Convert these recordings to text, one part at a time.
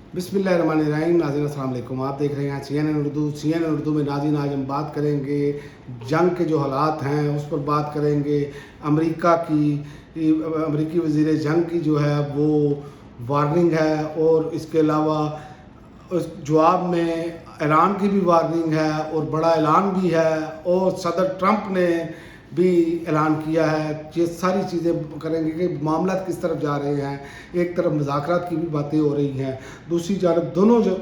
बिस्मिल्लाहिर्रहमानिर्रहीम। नाज़रीन अस्सलाम वालेकुम। आप देख रहे हैं CNN उर्दू में। नाज़रीन आज हम बात करेंगे जंग के जो हालात हैं उस पर बात करेंगे। अमेरिकी वज़ीर जंग की जो है वो वार्निंग है, और इसके अलावा उस जवाब में ईरान की भी वार्निंग है और बड़ा ऐलान भी है, और सदर ट्रंप ने भी ऐलान किया है। ये सारी चीज़ें करेंगे कि मामला किस तरफ जा रहे हैं। एक तरफ मुज़ाकरात की भी बातें हो रही हैं, दूसरी जानब दोनों जो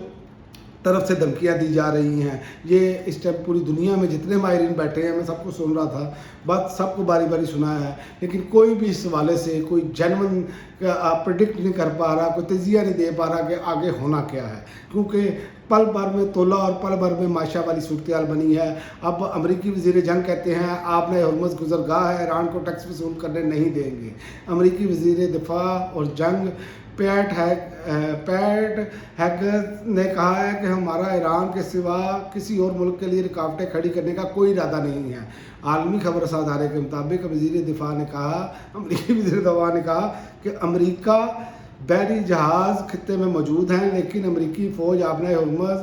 तरफ से धमकियाँ दी जा रही हैं। ये इस टाइम पूरी दुनिया में जितने माहिरीन बैठे हैं, मैं सबको सुन रहा था, बस सबको बारी बारी सुना है, लेकिन कोई भी इस हवाले से कोई जेन्युइन प्रेडिक्ट नहीं कर पा रहा, कोई तजिया नहीं दे पा रहा कि आगे होना क्या है, क्योंकि पल भर में तोला और पल भर में माशा वाली सूरत हाल बनी है। अब अमेरिकी वज़ीर जंग कहते हैं आपने हरमुज़ गुज़रगाह है, ईरान को टैक्स वसूल करने नहीं देंगे। अमेरिकी वज़ीर दिफा और जंग पैट हेगेस ने कहा है कि हमारा ईरान के सिवा किसी और मुल्क के लिए रुकावटें खड़ी करने का कोई इरादा नहीं है। आलमी खबरसां अदारे के मुताबिक अमेरिकी वज़ीर दिफा ने कहा कि अमेरिका बहरी जहाज़ खित्ते में मौजूद हैं, लेकिन अमेरिकी फ़ौज आपने हरमुज़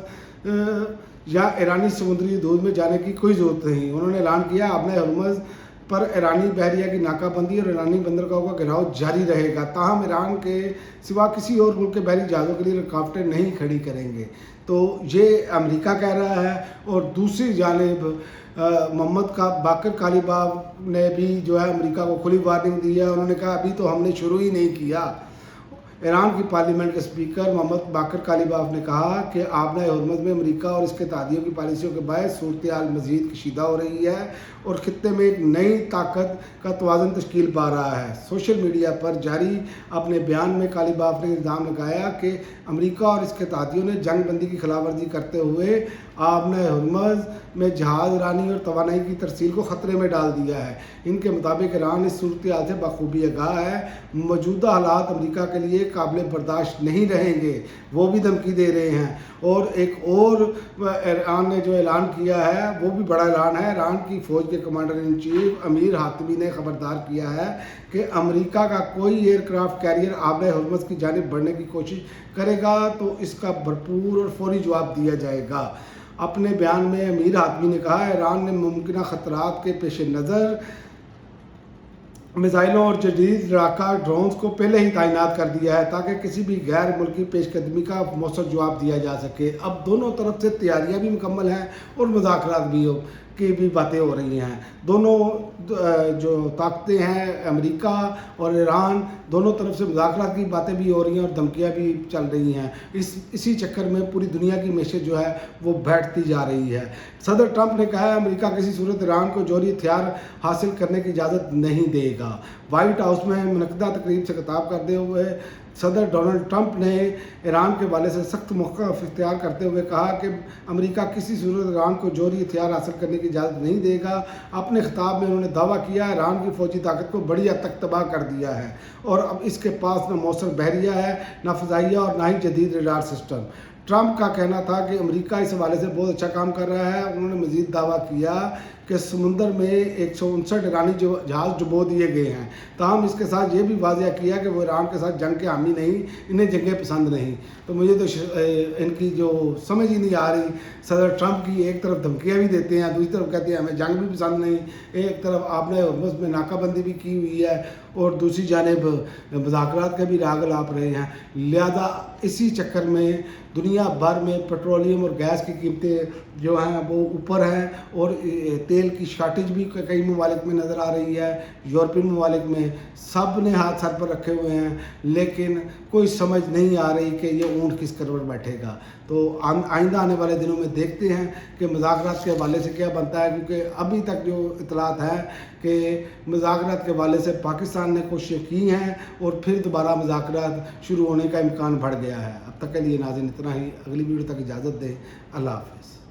या ईरानी समुद्री हदूद में जाने की कोई ज़रूरत नहीं। उन्होंने ऐलान किया आपने हरमुज़ पर ईरानी बहरिया की नाकाबंदी और ईरानी बंदरगाहों का घेराव जारी रहेगा, ताहम ईरान के सिवा किसी और मुल्क के बहरी जहाज़ों के लिए रुकावटें नहीं खड़ी करेंगे। तो ये अमेरिका कह रहा है, और दूसरी जानिब मोहम्मद बाकर कालिबाफ ने भी जो है अमेरिका को खुली वार्निंग दी है। उन्होंने कहा अभी तो हमने शुरू ही नहीं किया। ईरान की पार्लियामेंट के स्पीकर मोहम्मद बाकर कालिबाफ ने कहा कि आपने हरमुज़ में अमेरिका और इसके तादियों की पॉलिसियों के बायस सूरत हाल मज़ीद कशीदा हो रही है और ख़ित्ते में एक नई ताकत का तवाज़ुन तश्कील पा रहा है। सोशल मीडिया पर जारी अपने बयान में कालिबाफ ने इल्ज़ाम लगाया कि अमेरिका और इसके तादियों ने जंग बंदी की खिलाफवर्जी करते हुए आपने हरमुज़ में जहाज़ रानी और तवानाई की तरसील को ख़तरे में डाल दिया है। इनके मुताबिक ईरान इस सूरत हाल से बखूबी आगाह है। मौजूदा हालात अमेरिका के लिए काबिल बर्दाश्त नहीं रहेंगे, वो भी धमकी दे रहे हैं। और एक और ईरान ने जो ऐलान किया है वो भी बड़ा ऐलान है। ईरान की फ़ौज के कमांडर इन चीफ अमीर हातमी ने खबरदार किया है कि अमेरिका का कोई एयरक्राफ्ट कैरियर आबे हरमुज़ की जानिब बढ़ने की कोशिश करेगा तो इसका भरपूर और फौरी जवाब दिया जाएगा। अपने बयान में अमीर हातमी ने कहा ईरान ने मुमकिन ख़तरात के पेश नज़र मिसाइलों और जदीद लड़ाका ड्रोन्स को पहले ही तैनात कर दिया है ताकि किसी भी गैर मुल्की पेशकदमी का मौसर जवाब दिया जा सके। अब दोनों तरफ से तैयारियां भी मुकम्मल हैं और मुज़ाकरात की भी बातें हो रही हैं। दोनों जो ताकतें हैं अमेरिका और ईरान, दोनों तरफ से मुज़ाकरात की बातें भी हो रही हैं और धमकियां भी चल रही हैं। इसी चक्कर में पूरी दुनिया की मैशत जो है वो बैठती जा रही है। सदर ट्रंप ने कहा है अमेरिका किसी सूरत ईरान को जौहरी हथियार हासिल करने की इजाज़त नहीं देगा। वाइट हाउस में मुनक़दा तकरीब से खिताब करते हुए सदर डोनाल्ड ट्रंप ने ईरान के हवाले से सख्त मौक़िफ़ इख्तियार करते हुए कहा कि अमेरिका किसी सूरत ईरान को जौहरी हथियार हासिल करने की इजाज़त नहीं देगा। अपने खिताब में उन्होंने दावा किया ईरान की फ़ौजी ताकत को बड़ी हद तक तबाह कर दिया है और अब इसके पास न मौसर बहरिया है, न फ़ज़ाइया और ना ही जदीद रडार सिस्टम। ट्रंप का कहना था कि अमेरिका इस हवाले से बहुत अच्छा काम कर रहा है। उन्होंने मज़ीद दावा किया कि समुंदर में 159 ईरानी जहाज़ डुबो दिए गए हैं। ताहम इसके साथ ये भी वाज़ह किया कि वो ईरान के साथ जंग के हामी नहीं, इन्हें जंगें पसंद नहीं। तो मुझे तो इनकी जो समझ ही नहीं आ रही। सदर ट्रंप की एक तरफ धमकियाँ भी देते हैं, दूसरी तरफ कहते हैं हमें जंग भी पसंद नहीं। एक तरफ आपने हरमुज़ में नाकाबंदी भी की हुई है और दूसरी जानिब मुज़ाकरात के भी राग लाप रहे हैं। लिहाजा इसी चक्कर में दुनिया भर में पेट्रोलियम और गैस की कीमतें जो हैं वो ऊपर हैं और तेल की शार्टेज भी कई ममालिक में नज़र आ रही है। यूरोपियन ममालिक में सब ने हाथ सर पर रखे हुए हैं, लेकिन कोई समझ नहीं आ रही कि ये ऊँट किस करवट बैठेगा। तो आइंदा आने वाले दिनों में देखते हैं कि मुज़ाकरात के हवाले से क्या बनता है, क्योंकि अभी तक जो इतलात हैं कि मुज़ाकरात के हवाले से पाकिस्तान ने कोशिशें की हैं और फिर दोबारा मुज़ाकरात शुरू होने का इम्कान बढ़ गया है। अब तक के लिए नाज़रीन इतना ही। अगली वीडियो तक इजाज़त दें। अल्लाह हाफ़िज़।